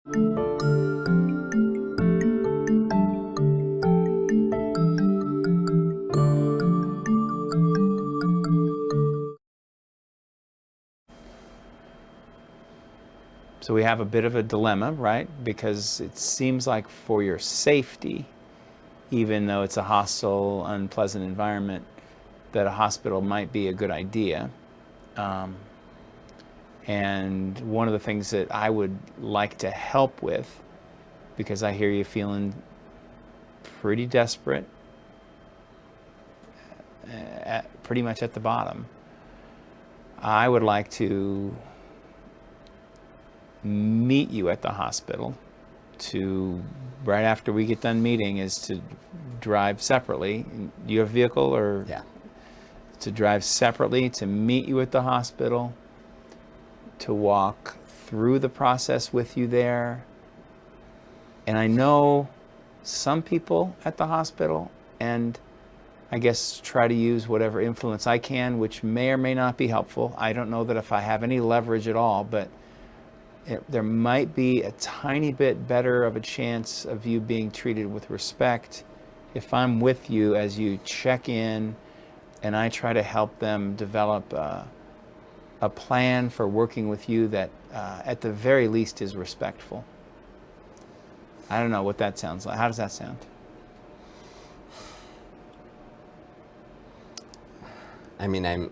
So we have a bit of a dilemma, right? Because it seems like for your safety, even though it's a hostile, unpleasant environment, that a hospital might be a good idea. And one of the things that I would like to help with, because I hear you feeling pretty desperate, pretty much at the bottom, I would like to meet you at the hospital to, right after we get done meeting, is to drive separately. Do you have a vehicle or? Yeah. To drive separately, to meet you at the hospital, to walk through the process with you there. And I know some people at the hospital, and I guess try to use whatever influence I can, which may or may not be helpful. I don't know that if I have any leverage at all, but there might be a tiny bit better of a chance of you being treated with respect if I'm with you as you check in and I try to help them develop a plan for working with you that at the very least is respectful. I don't know what that sounds like. How does that sound? I mean, I'm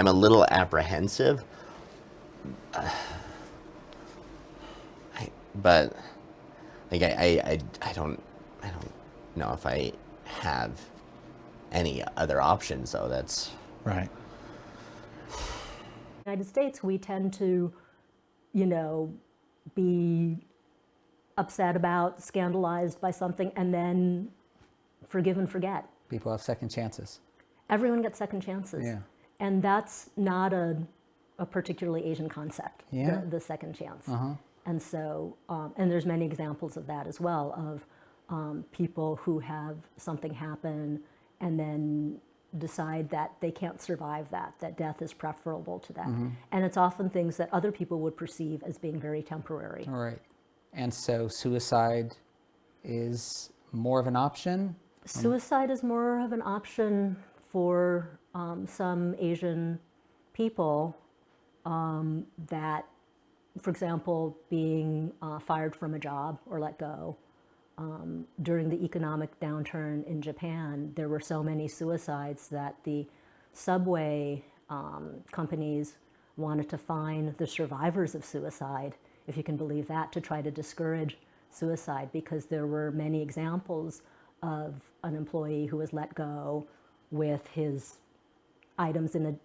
a little apprehensive, but like I don't know if I have any other options, though. That's right. In the United States, we tend to, be upset about, scandalized by something, and then forgive and forget. People have second chances. Everyone gets second chances. Yeah. And that's not a particularly Asian concept, Yeah. the second chance. Uh-huh. And so, and there's many examples of that as well, of people who have something happen and then decide that they can't survive that death is preferable to that. Mm-hmm. And it's often things that other people would perceive as being very temporary. All right. And so suicide is more of an option? Suicide is more of an option for some Asian people that, for example, being fired from a job or let go. During the economic downturn in Japan, there were so many suicides that the subway companies wanted to fine the survivors of suicide, if you can believe that, to try to discourage suicide, because there were many examples of an employee who was let go with his items in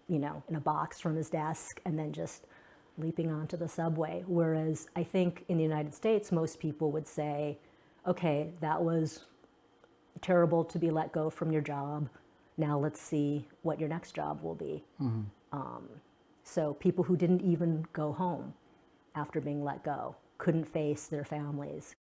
a box from his desk and then just leaping onto the subway. Whereas I think in the United States, most people would say, okay, that was terrible to be let go from your job. Now let's see what your next job will be. Mm-hmm. So people who didn't even go home after being let go couldn't face their families.